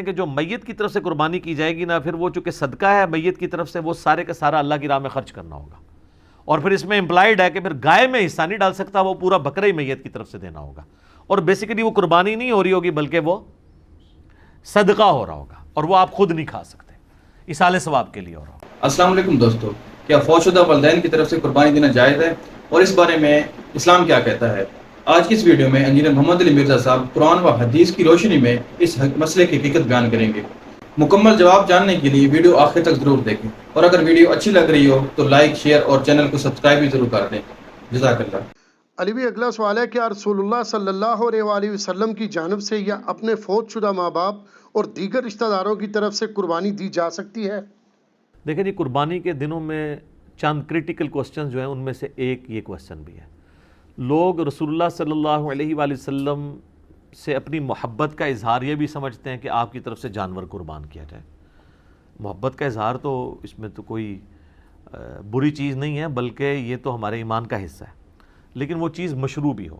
کہ جو میت کی طرف سے قربانی کی جائے گی نا، پھر وہ چونکہ صدقہ ہے میت کی طرف سے، وہ سارے کا سارا اللہ کی راہ میں خرچ کرنا ہوگا. اور پھر اس میں امپلائڈ ہے کہ پھر گائے میں حصہ نہیں ڈال سکتا، وہ پورا بکرا ہی میت کی طرف سے دینا ہوگا. اور بیسیکلی وہ قربانی نہیں ہو رہی ہوگی بلکہ وہ صدقہ ہو رہا ہوگا، اور وہ آپ خود نہیں کھا سکتے، ایصال ثواب کے لیے ہو رہا ہوگا. السلام علیکم دوستو، کیا فوت شدہ والدین کی طرف سے قربانی دینا جائز ہے اور اس بارے میں اسلام کیا کہتا ہے؟ آج کی اس ویڈیو میں انجینئر محمد علی مرزا صاحب قرآن و حدیث کی روشنی میں اس مسئلے کی حقیقت بیان کریں گے. مکمل جواب جاننے کے لیے ویڈیو آخر تک ضرور دیکھیں، اور اگر ویڈیو اچھی لگ رہی ہو تو لائک، شیئر اور چینل کو سبسکرائب بھی ضرور کر دیں. جزاک اللہ. علی بھی اگلا سوال ہے کہ رسول اللہ صلی اللہ علیہ وآلہ وسلم کی جانب سے یا اپنے فوت شدہ ماں باپ اور دیگر رشتہ داروں کی طرف سے قربانی دی جا سکتی ہے؟ دیکھیں جی، قربانی کے دنوں میں چند کریٹیکل کوسچنز جو ہیں ان میں سے ایک یہ کوسچن بھی ہے. لوگ رسول اللہ صلی اللہ علیہ وآلہ وسلم سے اپنی محبت کا اظہار یہ بھی سمجھتے ہیں کہ آپ کی طرف سے جانور قربان کیا جائے. محبت کا اظہار تو اس میں تو کوئی بری چیز نہیں ہے، بلکہ یہ تو ہمارے ایمان کا حصہ ہے، لیکن وہ چیز مشروع بھی ہو.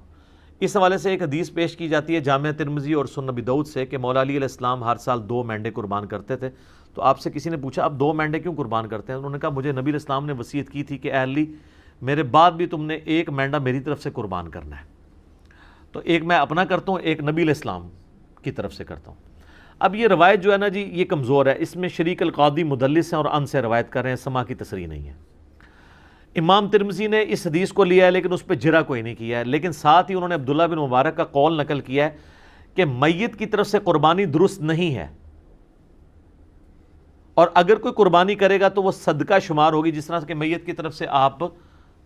اس حوالے سے ایک حدیث پیش کی جاتی ہے جامع ترمذی اور سنن ابی داؤد سے کہ مولا علی علیہ السلام ہر سال 2 مینڈے قربان کرتے تھے. تو آپ سے کسی نے پوچھا آپ 2 مینڈے کیوں قربان کرتے ہیں؟ انہوں نے کہا مجھے نبی علیہ السلام نے وصیت کی تھی کہ اے علی میرے بعد بھی تم نے 1 مینڈا میری طرف سے قربان کرنا ہے. تو ایک میں اپنا کرتا ہوں، ایک نبی علیہ السلام کی طرف سے کرتا ہوں. اب یہ روایت جو ہے نا جی، یہ کمزور ہے. اس میں شریک القاضی مدلس ہیں اور ان سے روایت کر رہے ہیں، سما کی تصریح نہیں ہے. امام ترمذی نے اس حدیث کو لیا ہے لیکن اس پہ جرا کوئی نہیں کیا ہے، لیکن ساتھ ہی انہوں نے عبداللہ بن مبارک کا قول نقل کیا ہے کہ میت کی طرف سے قربانی درست نہیں ہے، اور اگر کوئی قربانی کرے گا تو وہ صدقہ شمار ہوگی. جس طرح کہ میت کی طرف سے آپ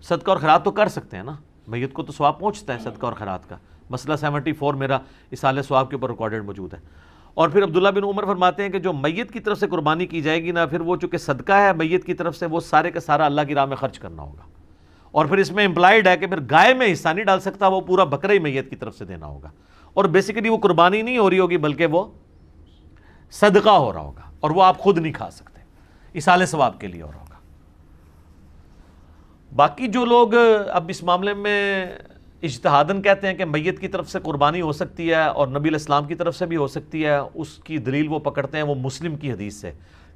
صدقہ اور خیرات تو کر سکتے ہیں نا، میت کو تو ثواب پہنچتا ہے صدقہ اور خیرات کا. مسئلہ 74 میرا ایصال ثواب کے اوپر ریکارڈڈ موجود ہے. اور پھر عبداللہ بن عمر فرماتے ہیں کہ جو میت کی طرف سے قربانی کی جائے گی نا، پھر وہ چونکہ صدقہ ہے میت کی طرف سے، وہ سارے کا سارا اللہ کی راہ میں خرچ کرنا ہوگا. اور پھر اس میں امپلائڈ ہے کہ پھر گائے میں حصہ نہیں ڈال سکتا، وہ پورا بکرا ہی میت کی طرف سے دینا ہوگا. اور بیسیکلی وہ قربانی نہیں ہو رہی ہوگی بلکہ وہ صدقہ ہو رہا ہوگا، اور وہ آپ خود نہیں کھا سکتے، ایصال ثواب کے لیے ہو رہا ہوگا. باقی جو لوگ اب اس معاملے میں اجتہاداً کہتے ہیں کہ میت کی طرف سے قربانی ہو سکتی ہے اور نبی علیہ السلام کی طرف سے بھی ہو سکتی ہے، اس کی دلیل وہ پکڑتے ہیں وہ مسلم کی حدیث سے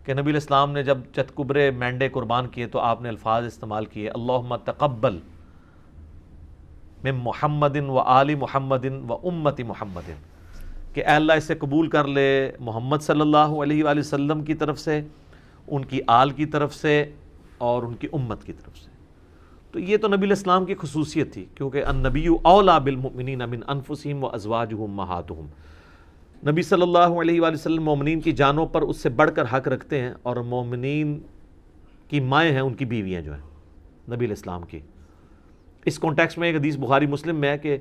کہ نبی علیہ السلام نے جب چتکبرے مینڈے قربان کیے تو آپ نے الفاظ استعمال کیے اللہم تقبل من محمد و آل محمد و امت محمد، کہ اے اللہ اسے قبول کر لے محمد صلی اللہ علیہ وآلہ وسلم کی طرف سے، ان کی آل کی طرف سے اور ان کی امت کی طرف سے. تو یہ تو نبی علیہ السلام کی خصوصیت تھی، کیونکہ النبی اولیٰ بالمؤمنین من انفسہم و ازواجہ امہاتہم. نبی صلی اللہ علیہ وآلہ وسلم مومنین کی جانوں پر اس سے بڑھ کر حق رکھتے ہیں، اور مومنین کی مائیں ہیں ان کی بیویاں جو ہیں نبی علیہ السلام کی. اس کانٹیکسٹ میں ایک حدیث بخاری مسلم میں ہے کہ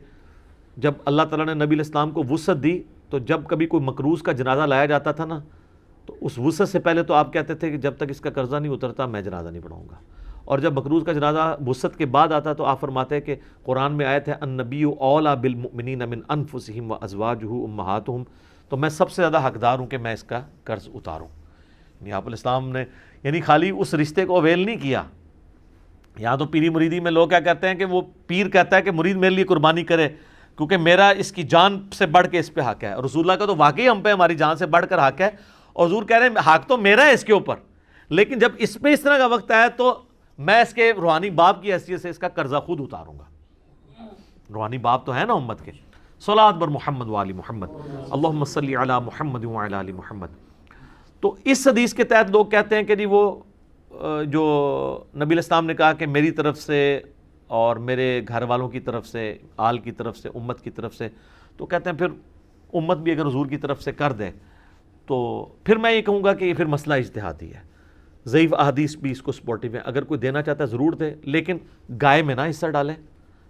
جب اللہ تعالیٰ نے نبی علیہ السلام کو وسعت دی تو جب کبھی کوئی مقروض کا جنازہ لایا جاتا تھا نا، تو اس وسعت سے پہلے تو آپ کہتے تھے کہ جب تک اس کا قرضہ نہیں اترتا میں جنازہ نہیں پڑھاؤں گا. اور جب مقروض کا جنازہ وسعت کے بعد آتا تو آپ فرماتے ہیں کہ قرآن میں آیت ہے النبی اولیٰ بالمؤمنین من انفسہم و ازواجہ امہاتہم، تو میں سب سے زیادہ حقدار ہوں کہ میں اس کا قرض اتاروں. یعنی آپ علیہ السلام نے یعنی خالی اس رشتے کو اویل نہیں کیا. یہاں تو پیری مریدی میں لوگ کیا کہتے ہیں کہ وہ پیر کہتا ہے کہ مرید میرے لیے قربانی کرے کیونکہ میرا اس کی جان سے بڑھ کے اس پہ حق ہے. اور رسول اللہ کا تو واقعی ہم پہ ہماری جان سے بڑھ کر حق ہے، اور حضور کہہ رہے ہیں حق تو میرا ہے اس کے اوپر، لیکن جب اس پہ اس طرح کا وقت آیا تو میں اس کے روحانی باپ کی حیثیت سے اس کا قرضہ خود اتاروں گا. روحانی باپ تو ہے نا امت کے. صلاۃ بر محمد و آل محمد، اللہم صلی علی محمد و علی آل محمد. تو اس حدیث کے تحت لوگ کہتے ہیں کہ جی وہ جو نبی علیہ السلام نے کہا کہ میری طرف سے اور میرے گھر والوں کی طرف سے، آل کی طرف سے، امت کی طرف سے، تو کہتے ہیں پھر امت بھی اگر حضور کی طرف سے کر دے تو پھر میں یہ کہوں گا کہ یہ پھر مسئلہ اجتہادی ہے. ضعیف احادیث بھی اس کو سپورٹیو ہے. اگر کوئی دینا چاہتا ہے ضرور دے، لیکن گائے میں نہ حصہ ڈالیں.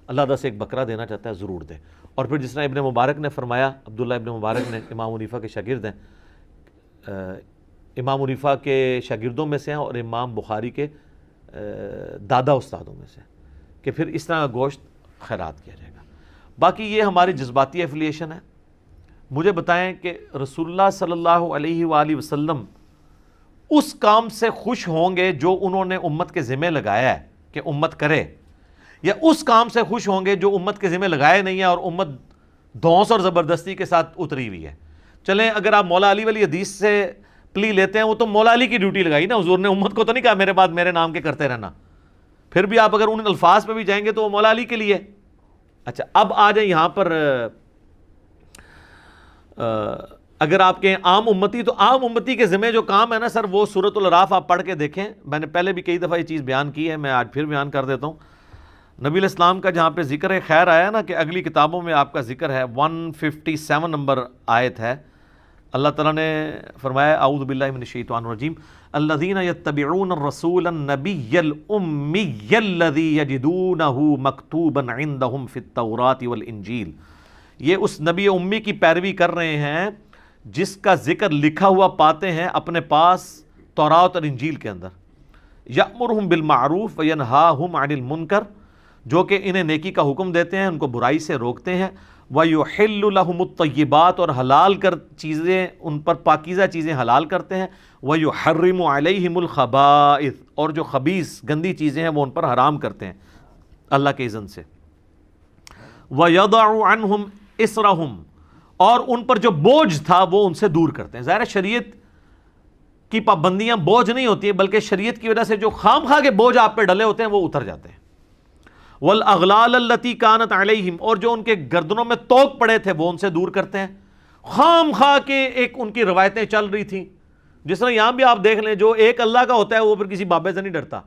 اللہ سے ایک بکرا دینا چاہتا ہے ضرور دے. اور پھر جس طرح ابن مبارک نے فرمایا، عبداللہ ابن مبارک نے امام حنیفہ کے شاگرد ہیں، امام حنیفہ کے شاگردوں میں سے ہیں اور امام بخاری کے دادا استادوں میں سے، کہ پھر اس طرح کا گوشت خیرات کیا جائے گا. باقی یہ ہماری جذباتی ایفیلیشن ہے. مجھے بتائیں کہ رسول اللہ صلی اللہ علیہ وآلہ وسلم اس کام سے خوش ہوں گے جو انہوں نے امت کے ذمہ لگایا ہے کہ امت کرے، یا اس کام سے خوش ہوں گے جو امت کے ذمہ لگائے نہیں ہے اور امت دھونس اور زبردستی کے ساتھ اتری ہوئی ہے؟ چلیں اگر آپ مولا علی والی حدیث سے پلی لیتے ہیں، وہ تو مولا علی کی ڈیوٹی لگائی نا، حضور نے امت کو تو نہیں کہا میرے بعد میرے نام کے کرتے رہنا، پھر بھی آپ اگر ان الفاظ پہ بھی جائیں گے تو وہ مولا علی کے لیے۔ اچھا اب آ جائیں یہاں پر اگر آپ کے عام امتی، تو عام امتی کے ذمہ جو کام ہے نا سر، وہ سورۃ الاعراف آپ پڑھ کے دیکھیں، میں نے پہلے بھی کئی دفعہ یہ چیز بیان کی ہے، میں آج پھر بیان کر دیتا ہوں۔ نبی علیہ السلام کا جہاں پہ ذکر خیر آیا نا کہ اگلی کتابوں میں آپ کا ذکر ہے، 157 نمبر آیت ہے، اللہ تعالیٰ نے فرمایا اعوذ باللہ من الشیطان الرجیم الذین یتبعون الرسول النبی الامی الذی یجدونہ مکتوبا عندہم فی التوراۃ والانجیل، یہ اس نبی امی کی پیروی کر رہے ہیں جس کا ذکر لکھا ہوا پاتے ہیں اپنے پاس تورات اور انجیل کے اندر، یأمرہم بالمعروف وینہاہم عن المنکر، جو کہ انہیں نیکی کا حکم دیتے ہیں، ان کو برائی سے روکتے ہیں، وَيُحِلُّ لَهُمُ الطَّيِّبَاتِ، اور حلال کر چیزیں ان پر پاکیزہ چیزیں حلال کرتے ہیں، وَيُحَرِّمُ عَلَيْهِمُ الْخَبَائِث، اور جو خبیث گندی چیزیں ہیں وہ ان پر حرام کرتے ہیں اللہ کے اذن سے، وَيَضَعُ عَنْهُمْ إِسْرَهُمْ، اور ان پر جو بوجھ تھا وہ ان سے دور کرتے ہیں۔ ظاہر شریعت کی پابندیاں بوجھ نہیں ہوتی ہیں، بلکہ شریعت کی وجہ سے جو خام خواہ کے بوجھ آپ پہ ڈلے ہوتے ہیں وہ اتر جاتے ہیں۔ والاغلال التي كانت عليهم، اور جو ان کے گردنوں میں توق پڑے تھے وہ ان سے دور کرتے ہیں۔ خام خواہ کے ایک ان کی روایتیں چل رہی تھیں، جس طرح یہاں بھی آپ دیکھ لیں، جو ایک اللہ کا ہوتا ہے وہ پھر کسی بابے سے نہیں ڈرتا،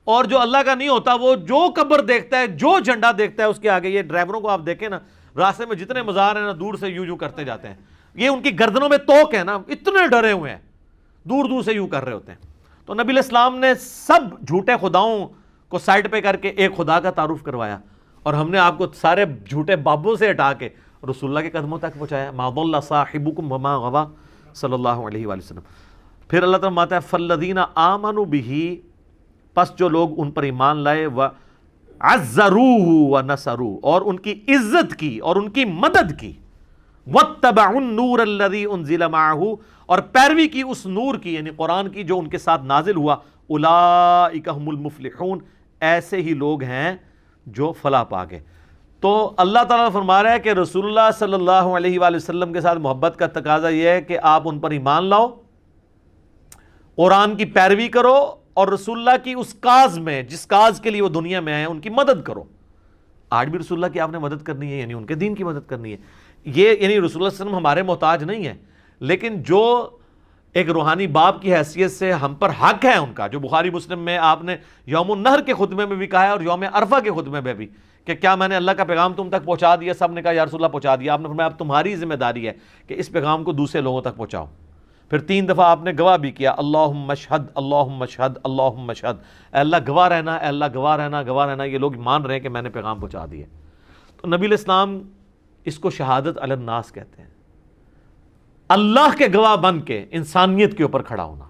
اور جو اللہ کا نہیں ہوتا وہ جو قبر دیکھتا ہے، جو جھنڈا دیکھتا ہے اس کے آگے، یہ ڈرائیوروں کو آپ دیکھیں نا، راستے میں جتنے مزار ہیں نا دور سے یوں کرتے جاتے ہیں، یہ ان کی گردنوں میں توق ہے نا، اتنے ڈرے ہوئے ہیں، دور دور سے یوں کر رہے ہوتے ہیں۔ تو نبی علیہ السلام نے سب جھوٹے خداؤں کو سائڈ پہ کر کے ایک خدا کا تعارف کروایا، اور ہم نے آپ کو سارے جھوٹے بابوں سے ہٹا کے رسول اللہ کے قدموں تک پہنچایا۔ ما ضل صاحبکم وما غوی صلی اللہ علیہ وآلہ وسلم۔ پھر اللہ تعالیٰ فرماتا ہے فالذین آمنوا بہ، پس جو لوگ ان پر ایمان لائے، وعزروہ ونصروہ، اور ان کی عزت کی اور ان کی مدد کی، واتبعوا النور الذی انزل معہ، اور پیروی کی اس نور کی یعنی قرآن کی جو ان کے ساتھ نازل ہوا، اولئک هم المفلحون، ایسے ہی لوگ ہیں جو فلاح پا گئے۔ تو اللہ تعالیٰ فرما رہا ہے کہ رسول اللہ صلی اللہ علیہ وآلہ وسلم کے ساتھ محبت کا تقاضا یہ ہے کہ آپ ان پر ایمان لاؤ، قرآن کی پیروی کرو، اور رسول اللہ کی اس کاز میں جس کاز کے لیے وہ دنیا میں آئے ان کی مدد کرو۔ آج بھی رسول اللہ کی آپ نے مدد کرنی ہے، یعنی ان کے دین کی مدد کرنی ہے۔ یہ یعنی رسول اللہ صلی اللہ علیہ وسلم ہمارے محتاج نہیں ہے، لیکن جو ایک روحانی باپ کی حیثیت سے ہم پر حق ہے ان کا، جو بخاری مسلم میں آپ نے یوم النحر کے خطبے میں بھی کہا ہے اور یوم عرفہ کے خطبے میں بھی، کہ کیا میں نے اللہ کا پیغام تم تک پہنچا دیا؟ سب نے کہا یا رسول اللہ پہنچا دیا۔ آپ نے فرمایا اب تمہاری ذمہ داری ہے کہ اس پیغام کو دوسرے لوگوں تک پہنچاؤ۔ پھر 3 دفعہ آپ نے گواہ بھی کیا، اللہم اشہد اللہم اشہد اللہم اشہد، اے اللہ گواہ رہنا، اے اللہ گواہ رہنا، گواہ رہنا، یہ لوگ مان رہے ہیں کہ میں نے پیغام پہنچا دیا۔ تو نبی علیہ السلام اس کو شہادت علی الناس کہتے ہیں، اللہ کے گواہ بن کے انسانیت کے اوپر کھڑا ہونا،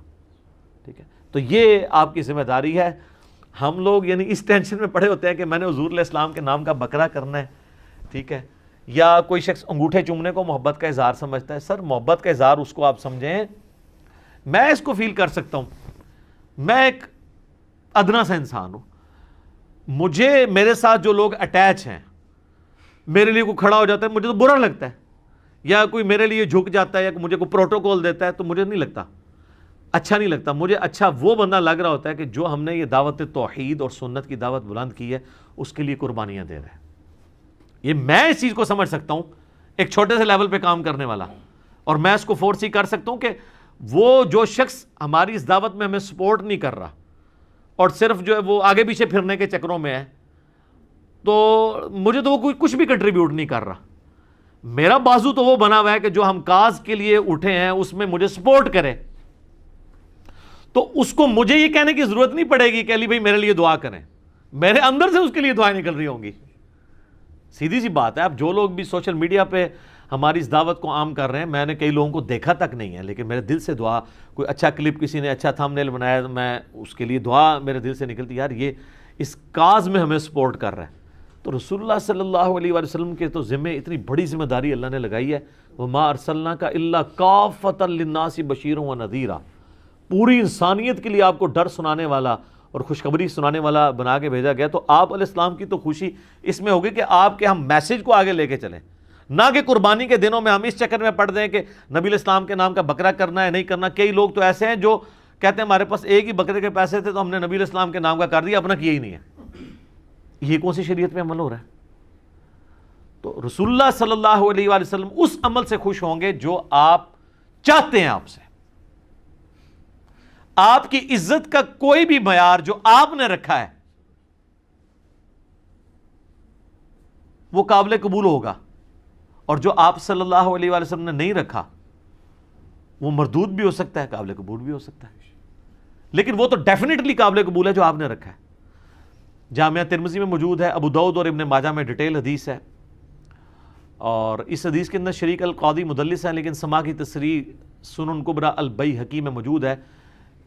ٹھیک ہے۔ تو یہ آپ کی ذمہ داری ہے۔ ہم لوگ یعنی اس ٹینشن میں پڑے ہوتے ہیں کہ میں نے حضور علیہ السلام کے نام کا بکرا کرنا ہے، ٹھیک ہے، یا کوئی شخص انگوٹھے چومنے کو محبت کا اظہار سمجھتا ہے۔ سر محبت کا اظہار اس کو آپ سمجھیں، میں اس کو فیل کر سکتا ہوں، میں ایک ادنا سا انسان ہوں، مجھے میرے ساتھ جو لوگ اٹیچ ہیں، میرے لیے کوئی کھڑا ہو جاتا ہے مجھے تو برا لگتا ہے، یا کوئی میرے لیے جھک جاتا ہے یا مجھے کوئی پروٹوکول دیتا ہے تو مجھے نہیں لگتا، اچھا نہیں لگتا۔ مجھے اچھا وہ بندہ لگ رہا ہوتا ہے کہ جو ہم نے یہ دعوت توحید اور سنت کی دعوت بلند کی ہے اس کے لیے قربانیاں دے رہے ہیں۔ یہ میں اس چیز کو سمجھ سکتا ہوں، ایک چھوٹے سے لیول پہ کام کرنے والا، اور میں اس کو فورس ہی کر سکتا ہوں کہ وہ جو شخص ہماری اس دعوت میں ہمیں سپورٹ نہیں کر رہا اور صرف جو ہے وہ آگے پیچھے پھرنے کے چکروں میں ہے، تو مجھے تو وہ کوئی کچھ بھی کنٹریبیوٹ نہیں کر رہا۔ میرا بازو تو وہ بنا ہوا ہے کہ جو ہم کاز کے لیے اٹھے ہیں اس میں مجھے سپورٹ کرے، تو اس کو مجھے یہ کہنے کی ضرورت نہیں پڑے گی کہ علی بھائی میرے لیے دعا کریں، میرے اندر سے اس کے لیے دعائیں نکل رہی ہوں گی۔ سیدھی سی بات ہے۔ اب جو لوگ بھی سوشل میڈیا پہ ہماری اس دعوت کو عام کر رہے ہیں، میں نے کئی لوگوں کو دیکھا تک نہیں ہے، لیکن میرے دل سے دعا، کوئی اچھا کلپ کسی نے اچھا تھمبنیل بنایا، میں اس کے لیے دعا میرے دل سے نکلتی، یار یہ اس کاز میں ہمیں سپورٹ کر رہا ہے۔ تو رسول اللہ صلی اللہ علیہ وآلہ وسلم کے تو ذمہ اتنی بڑی ذمہ داری اللہ نے لگائی ہے، وَمَا أَرْسَلْنَاكَ إِلَّا كَافَّةً لِلنَّاسِ بَشِيرًا وَنَذِيرًا، پوری انسانیت کے لیے آپ کو ڈر سنانے والا اور خوشخبری سنانے والا بنا کے بھیجا گیا۔ تو آپ علیہ السلام کی تو خوشی اس میں ہوگی کہ آپ کے ہم میسج کو آگے لے کے چلیں، نہ کہ قربانی کے دنوں میں ہم اس چکر میں پڑ دیں کہ نبی علیہ السلام کے نام کا بکرا کرنا ہے نہیں کرنا. کئی لوگ تو ایسے ہیں جو کہتے ہیں ہمارے پاس ایک ہی بکرے کے پیسے تھے تو ہم نے نبی علیہ السلام کے نام کا کر دیا, اپنا کیا ہی نہیں ہے. یہ کون سی شریعت میں عمل ہو رہا ہے؟ تو رسول اللہ صلی اللہ علیہ وآلہ وسلم اس عمل سے خوش ہوں گے جو آپ چاہتے ہیں آپ سے. آپ کی عزت کا کوئی بھی معیار جو آپ نے رکھا ہے وہ قابل قبول ہوگا, اور جو آپ صلی اللہ علیہ وآلہ وسلم نے نہیں رکھا وہ مردود بھی ہو سکتا ہے, قابل قبول بھی ہو سکتا ہے. لیکن وہ تو ڈیفینیٹلی قابل قبول ہے جو آپ نے رکھا ہے. جامعہ ترمذی میں موجود ہے, ابو داؤد اور ابن ماجہ میں ڈیٹیل حدیث ہے, اور اس حدیث کے اندر شریک القاضی مدلس ہے, لیکن سما کی تصریح سنن کبریٰ البیہقی میں موجود ہے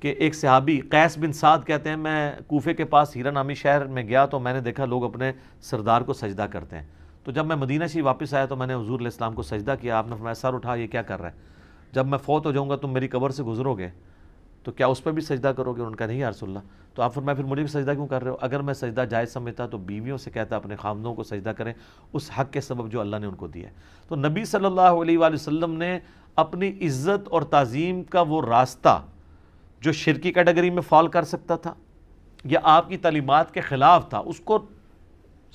کہ ایک صحابی قیس بن سعد کہتے ہیں میں کوفے کے پاس ہیرا نامی شہر میں گیا تو میں نے دیکھا لوگ اپنے سردار کو سجدہ کرتے ہیں. تو جب میں مدینہ سے واپس آیا تو میں نے حضور علیہ السلام کو سجدہ کیا. آپ نے فرمایا سر اٹھا, یہ کیا کر رہا ہے؟ جب میں فوت ہو جاؤں گا تم میری قبر سے گزرو گے تو کیا اس پہ بھی سجدہ کرو گے؟ ان کا نہیں یا رسول اللہ. تو آپ فرمایا پھر مجھے بھی سجدہ کیوں کر رہے ہو؟ اگر میں سجدہ جائز سمجھتا تو بیویوں سے کہتا اپنے خامدوں کو سجدہ کریں اس حق کے سبب جو اللہ نے ان کو دیا ہے. تو نبی صلی اللہ علیہ وآلہ وسلم نے اپنی عزت اور تعظیم کا وہ راستہ جو شرکی کیٹیگری میں فال کر سکتا تھا یا آپ کی تعلیمات کے خلاف تھا, اس کو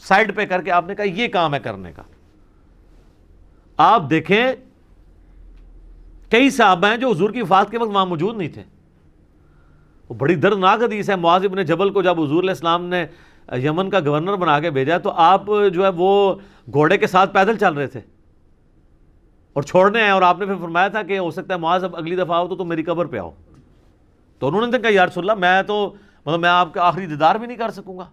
سائڈ پہ کر کے آپ نے کہا یہ کام ہے کرنے کا. آپ دیکھیں کئی صحابہ ہیں جو حضور کی وفات کے وقت وہاں موجود نہیں تھے. وہ بڑی دردناک حدیث ہے. معاذ بن جبل کو جب حضور علیہ السلام نے یمن کا گورنر بنا کے بھیجا تو آپ جو ہے وہ گھوڑے کے ساتھ پیدل چل رہے تھے اور چھوڑنے آئے, اور آپ نے پھر فرمایا تھا کہ ہو سکتا ہے معاذ اب اگلی دفعہ آؤ تو تم میری قبر پہ آؤ. تو انہوں نے کہا یا رسول اللہ میں تو میں آپ کا آخری دیدار بھی نہیں کر سکوں گا.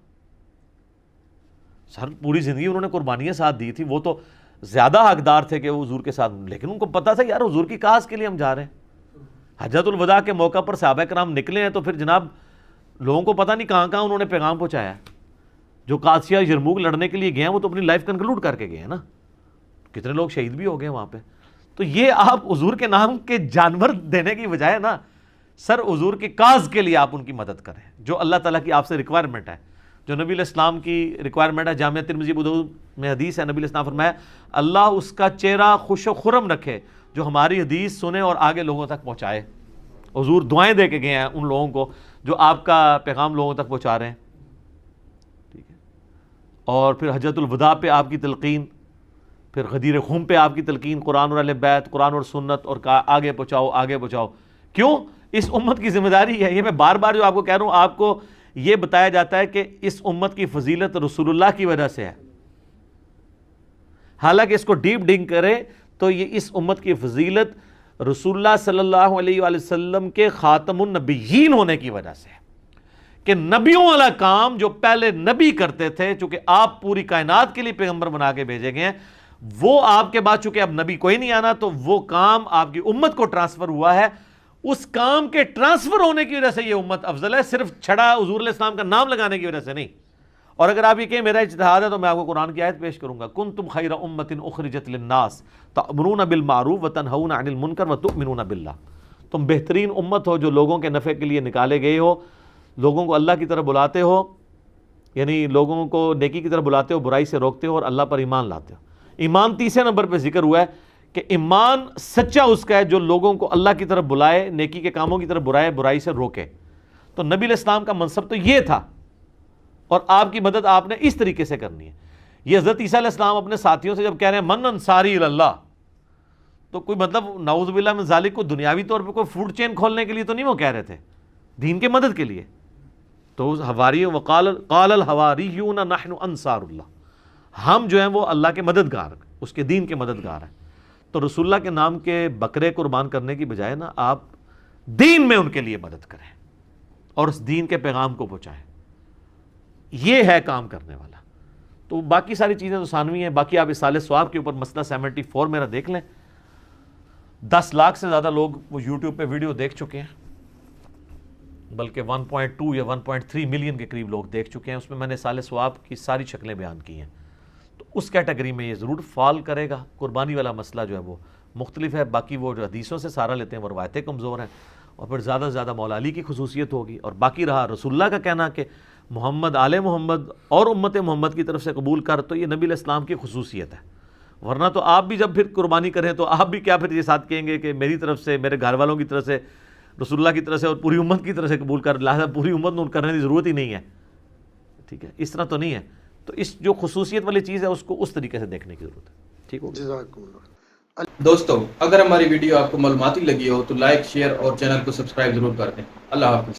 سر پوری زندگی انہوں نے قربانیاں ساتھ دی تھی, وہ تو زیادہ حقدار تھے کہ وہ حضور کے ساتھ, لیکن ان کو پتا تھا یار حضور کی کاز کے لیے ہم جا رہے ہیں. حجۃ الوداع کے موقع پر صحابہ کرام نکلے ہیں تو پھر جناب لوگوں کو پتہ نہیں کہاں کہاں انہوں نے پیغام پہنچایا ہے. جو قادسیہ یرموک لڑنے کے لیے گئے ہیں وہ تو اپنی لائف کنکلوڈ کر کے گئے ہیں نا, کتنے لوگ شہید بھی ہو گئے وہاں پہ. تو یہ آپ حضور کے نام کے جانور دینے کی بجائے نا سر حضور کی کاز کے لیے آپ ان کی مدد کریں جو اللہ تعالیٰ کی آپ سے ریکوائرمنٹ ہے, جو نبی علیہ السلام کی ریکوائرمنٹ ہے. جامعہ ترمذی ابو داؤد میں حدیث ہے, نبی علیہ السلام فرمایا اللہ اس کا چہرہ خوش و خرم رکھے جو ہماری حدیث سنے اور آگے لوگوں تک پہنچائے. حضور دعائیں دے کے گئے ہیں ان لوگوں کو جو آپ کا پیغام لوگوں تک پہنچا رہے ہیں. ٹھیک ہے, اور پھر حجۃ الوداع پہ آپ کی تلقین, پھر غدیر خم پہ آپ کی تلقین, قرآن اور اہل بیت, قرآن اور سنت, اور آگے پہنچاؤ آگے پہنچاؤ. کیوں؟ اس امت کی ذمہ داری ہے. یہ میں بار بار جو آپ کو کہہ رہا ہوں, آپ کو یہ بتایا جاتا ہے کہ اس امت کی فضیلت رسول اللہ کی وجہ سے ہے. حالانکہ اس کو ڈیپ ڈنگ کرے تو یہ اس امت کی فضیلت رسول اللہ صلی اللہ علیہ وآلہ وسلم کے خاتم النبیین ہونے کی وجہ سے ہے کہ نبیوں والا کام جو پہلے نبی کرتے تھے, چونکہ آپ پوری کائنات کے لیے پیغمبر بنا کے بھیجے گئے ہیں, وہ آپ کے بعد چونکہ اب نبی کوئی نہیں آنا تو وہ کام آپ کی امت کو ٹرانسفر ہوا ہے. اس کام کے ٹرانسفر ہونے کی وجہ سے یہ امت افضل ہے, صرف چھڑا حضور علیہ السلام کا نام لگانے کی وجہ سے نہیں. اور اگر آپ یہ کہیں میرا اجتہاد ہے تو میں آپ کو قرآن کی آیت پیش کروں گا, کنتم خیر امۃ اخرجت للناس تأمرون بالمعروف وتنہون عن المنکر وتؤمنون باللہ. تم بہترین امت ہو جو لوگوں کے نفع کے لیے نکالے گئے ہو, لوگوں کو اللہ کی طرف بلاتے ہو, یعنی لوگوں کو نیکی کی طرف بلاتے ہو, برائی سے روکتے ہو, اور اللہ پر ایمان لاتے ہو. ایمان تیسرے نمبر پہ ذکر ہوا ہے کہ ایمان سچا اس کا ہے جو لوگوں کو اللہ کی طرف بلائے, نیکی کے کاموں کی طرف برائے, برائی سے روکے. تو نبی علیہ السلام کا منصب تو یہ تھا, اور آپ کی مدد آپ نے اس طریقے سے کرنی ہے. یہ حضرت عیسیٰ علیہ السلام اپنے ساتھیوں سے جب کہہ رہے ہیں من انصاری اللہ, تو کوئی مطلب نعوذ باللہ من ذالک کو دنیاوی طور پہ کوئی فوڈ چین کھولنے کے لیے تو نہیں وہ کہہ رہے تھے, دین کے مدد کے لیے. تو حواریوں قال الحواریون نحن انصار اللہ, ہم جو ہیں وہ اللہ کے مددگار, اس کے دین کے مددگار ہیں. تو رسول اللہ کے نام کے بکرے قربان کرنے کی بجائے نا آپ دین میں ان کے لیے مدد کریں اور اس دین کے پیغام کو پہنچائیں. یہ ہے کام کرنے والا. تو باقی ساری چیزیں تو ثانوی ہیں. باقی آپ اصالہ ثواب کے اوپر مسئلہ 74 میرا دیکھ لیں. 10 لاکھ سے زیادہ لوگ وہ یوٹیوب پہ ویڈیو دیکھ چکے ہیں, بلکہ 1.2 یا 1.3 ملین کے قریب لوگ دیکھ چکے ہیں. اس میں میں نے اصالہ ثواب کی ساری شکلیں بیان کی ہیں. تو اس کیٹیگری میں یہ ضرور فال کرے گا. قربانی والا مسئلہ جو ہے وہ مختلف ہے. باقی وہ جو حدیثوں سے سہارا لیتے ہیں وہ روایتیں کمزور ہیں, اور پھر زیادہ سے زیادہ مولا علی کی خصوصیت ہوگی. اور باقی رہا رسول اللہ کا کہنا کہ محمد آل محمد اور امت محمد کی طرف سے قبول کر, تو یہ نبی علیہ السلام کی خصوصیت ہے. ورنہ تو آپ بھی جب پھر قربانی کریں تو آپ بھی کیا پھر یہ ساتھ کہیں گے کہ میری طرف سے، میرے گھر والوں کی طرف سے، رسول اللہ کی طرف سے اور پوری امت کی طرف سے قبول کر، لہٰذا پوری امت نے کرنے کی ضرورت ہی نہیں ہے. ٹھیک ہے، اس طرح تو نہیں ہے. تو اس جو خصوصیت والی چیز ہے اس کو اس طریقے سے دیکھنے کی ضرورت ہے. ٹھیک ہو گیا. جزاکم اللہ. دوستو اگر ہماری ویڈیو آپ کو معلوماتی لگی ہو تو لائک، شیئر اور چینل کو سبسکرائب ضرور کر دیں. اللہ حافظ.